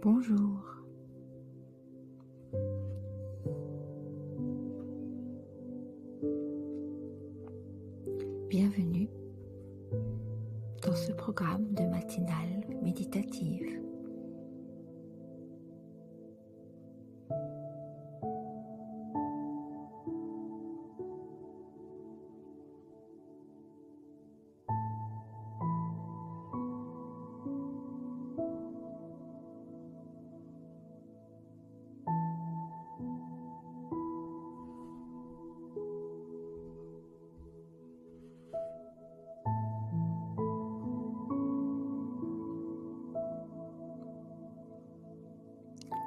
Bonjour. Bienvenue dans ce programme de matinale méditative.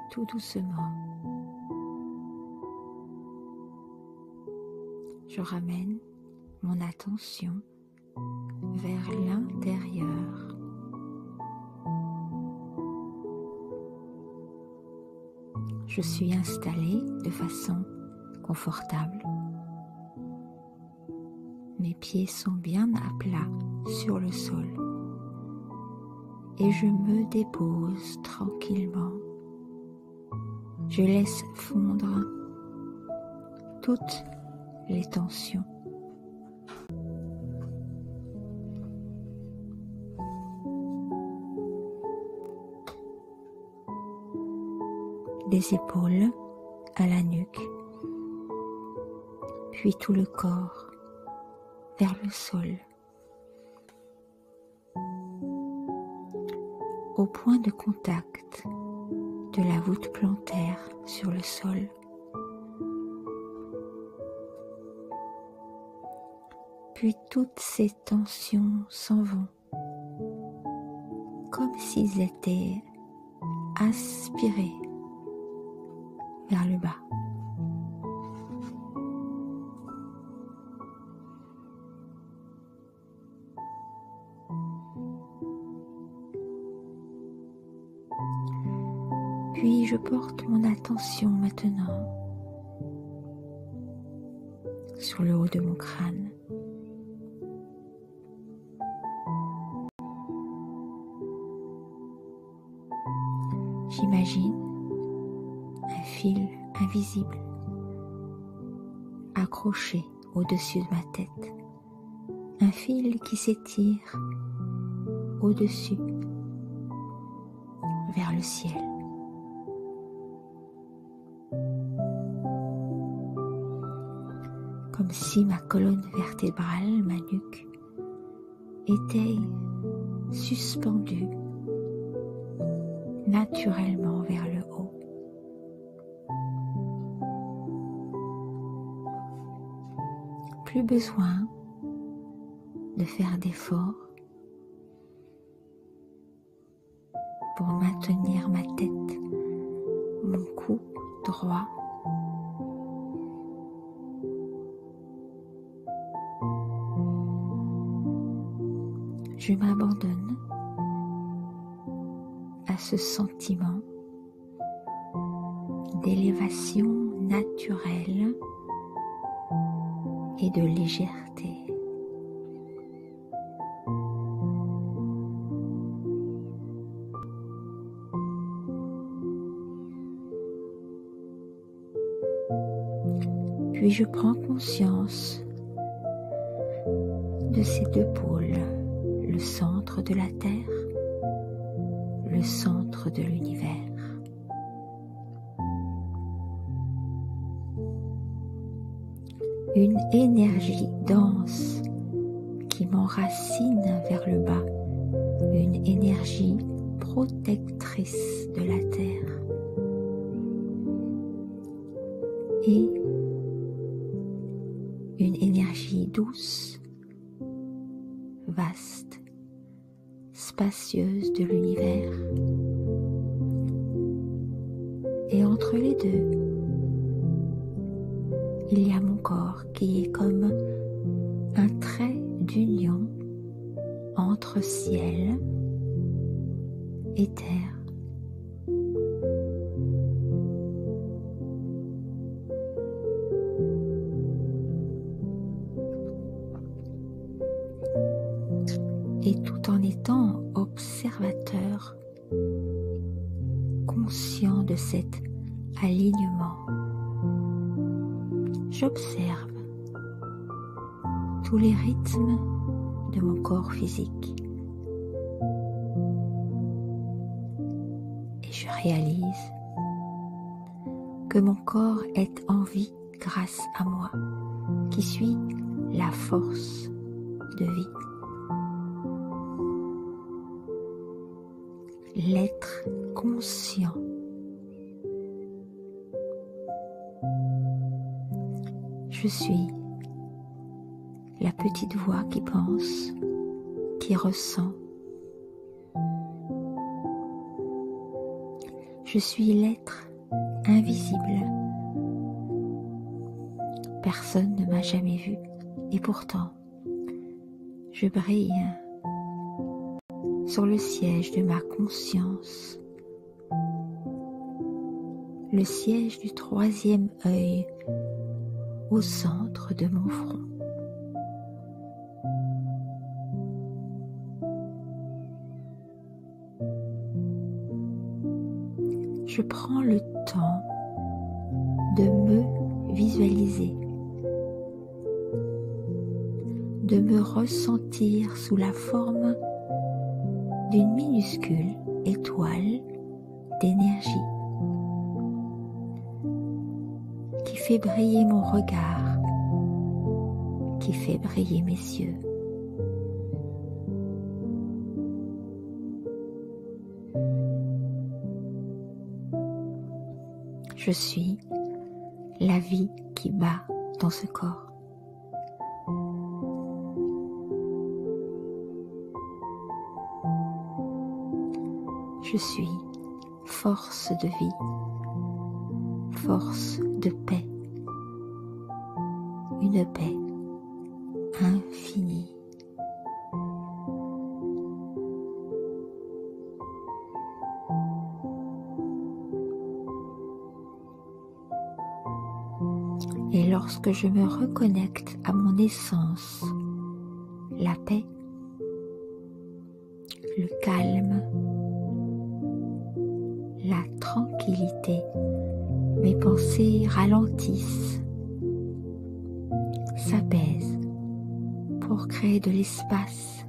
Tout doucement, je ramène mon attention vers l'intérieur. Je suis installée de façon confortable. Mes pieds sont bien à plat sur le sol et je me dépose tranquillement. Je laisse fondre toutes les tensions. Des épaules à la nuque, puis tout le corps vers le sol. Au point de contact de la voûte plantaire sur le sol. Puis toutes ces tensions s'en vont, comme s'ils étaient aspirés vers le bas. Puis je porte mon attention maintenant sur le haut de mon crâne. J'imagine un fil invisible accroché au-dessus de ma tête. Un fil qui s'étire au-dessus vers le ciel. Comme si ma colonne vertébrale, ma nuque, était suspendue naturellement vers le haut. Plus besoin de faire d'efforts pour maintenir ma tête, mon cou droit. Je m'abandonne à ce sentiment d'élévation naturelle et de légèreté. Puis je prends conscience de ces deux pôles, le centre de la Terre, le centre de l'univers. Une énergie dense qui m'enracine vers le bas, une énergie protectrice de la Terre. Et une énergie douce, vaste, spacieuse de l'univers. Et entre les deux, il y a mon corps qui est comme un trait d'union entre ciel et terre. et tout en étant observateur, conscient de cet alignement. J'observe tous les rythmes de mon corps physique et je réalise que mon corps est en vie grâce à moi, qui suis la force de vie. L'être conscient. Je suis la petite voix qui pense, qui ressent. Je suis l'être invisible. Personne ne m'a jamais vu et pourtant, je brille sur le siège de ma conscience, le siège du troisième œil au centre de mon front. Je prends le temps de me visualiser, de me ressentir sous la forme d'une minuscule étoile d'énergie qui fait briller mon regard, qui fait briller mes yeux. Je suis la vie qui bat dans ce corps. Je suis force de vie, force de paix, une paix infinie. Et lorsque je me reconnecte à mon essence, la paix, le calme, la tranquillité, mes pensées ralentissent, s'apaisent pour créer de l'espace.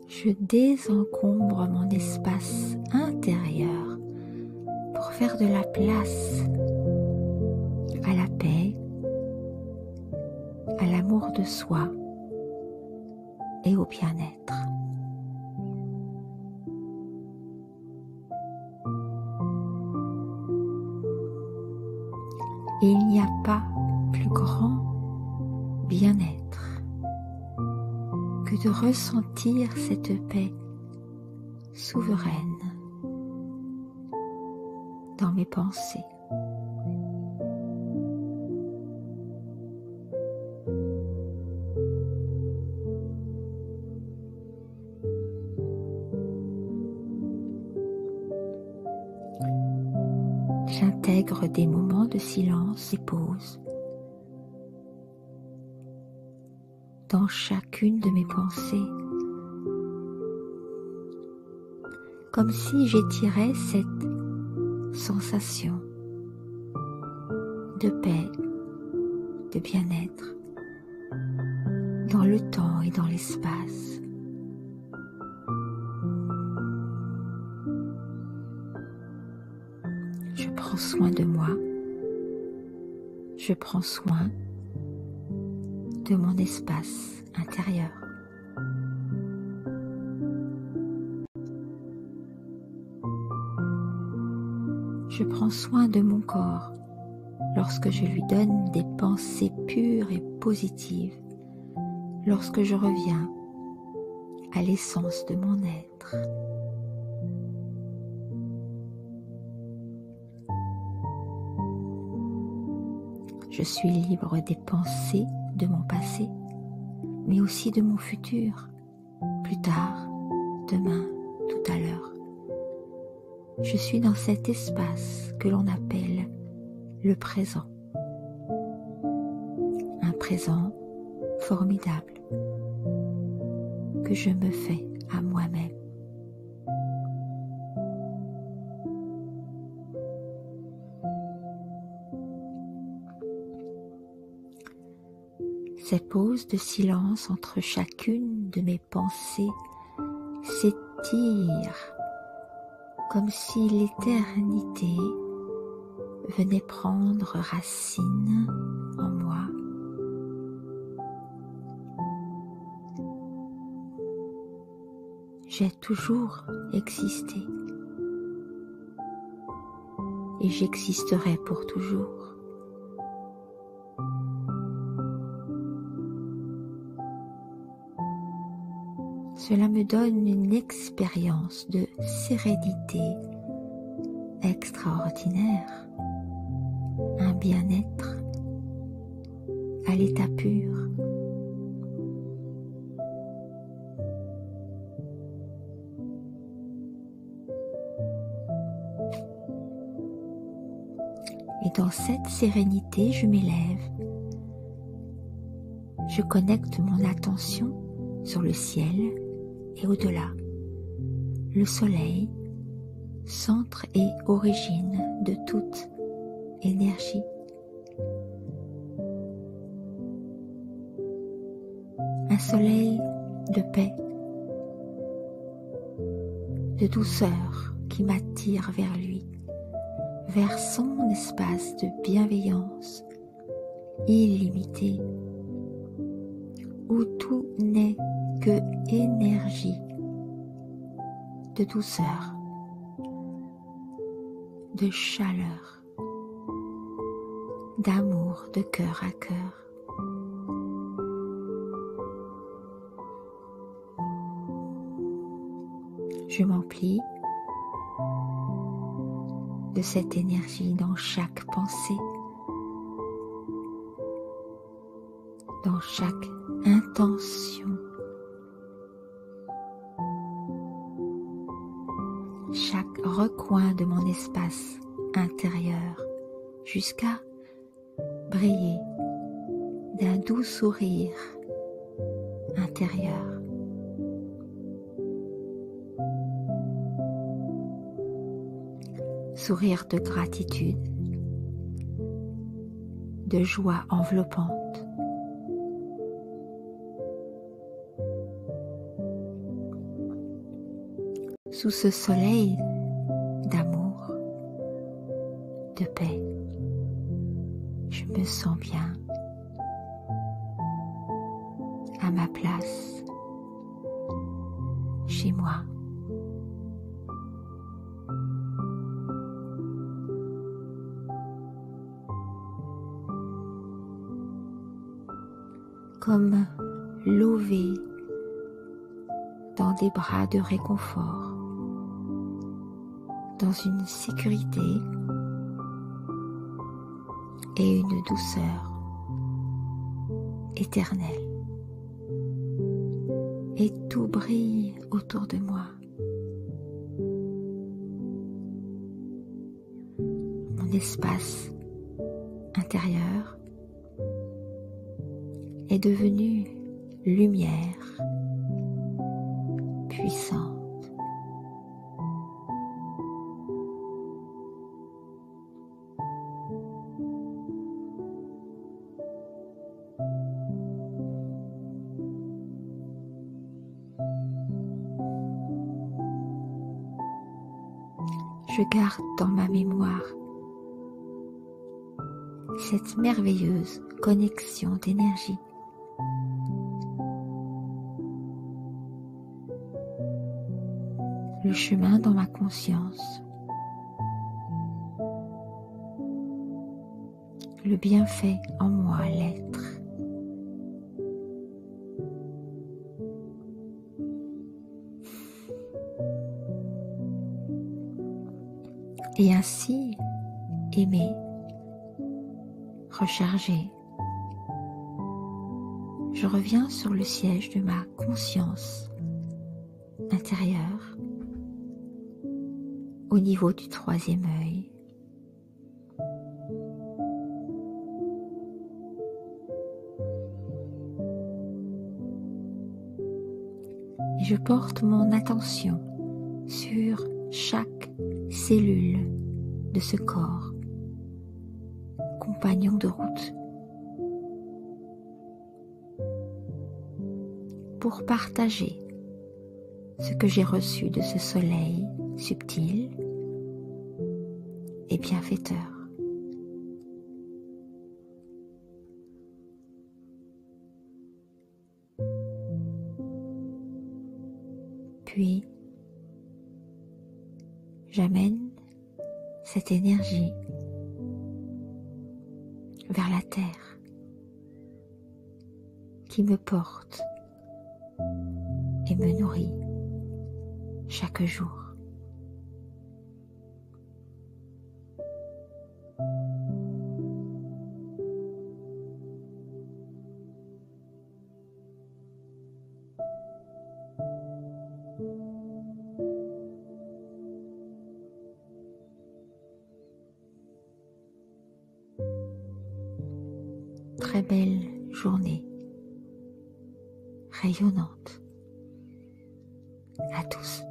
Je désencombre mon espace intérieur pour faire de la place à la paix, à l'amour de soi et au bien-être. Et il n'y a pas plus grand bien-être que de ressentir cette paix souveraine dans mes pensées. J'intègre des moments de silence et pause dans chacune de mes pensées, comme si j'étirais cette sensation de paix, de bien-être dans le temps et dans l'espace. Je prends soin de moi, je prends soin de mon espace intérieur. Je prends soin de mon corps lorsque je lui donne des pensées pures et positives, lorsque je reviens à l'essence de mon être. Je suis libre des pensées de mon passé, mais aussi de mon futur, plus tard, demain, tout à l'heure. Je suis dans cet espace que l'on appelle le présent. Un présent formidable, que je me fais à moi-même. Cette pause de silence entre chacune de mes pensées s'étire comme si l'éternité venait prendre racine en moi. J'ai toujours existé et j'existerai pour toujours. Cela me donne une expérience de sérénité extraordinaire, un bien-être à l'état pur. Et dans cette sérénité, je m'élève, je connecte mon attention sur le ciel et au-delà. Le soleil, centre et origine de toute énergie. Un soleil de paix, de douceur qui m'attire vers lui, vers son espace de bienveillance illimité, où tout n'est que énergie de douceur, de chaleur, d'amour de cœur à cœur. Je m'emplis de cette énergie dans chaque pensée, dans chaque intention, chaque recoin de mon espace intérieur, jusqu'à briller d'un doux sourire intérieur. Sourire de gratitude, de joie enveloppante. Sous ce soleil d'amour, de paix, je me sens bien, à ma place, chez moi. Comme lové dans des bras de réconfort, dans une sécurité et une douceur éternelle. Et tout brille autour de moi. Mon espace intérieur est devenu lumière puissante. Je garde dans ma mémoire cette merveilleuse connexion d'énergie. Le chemin dans ma conscience, le bienfait en moi, l'être. Et ainsi, aimer, recharger, je reviens sur le siège de ma conscience intérieure, au niveau du troisième œil. et je porte mon attention sur chaque cellule de ce corps, compagnon de route, pour partager ce que j'ai reçu de ce soleil subtil et bienfaiteur. Puis, j'amène cette énergie vers la terre qui me porte et me nourrit chaque jour. Très belle journée, rayonnante à tous.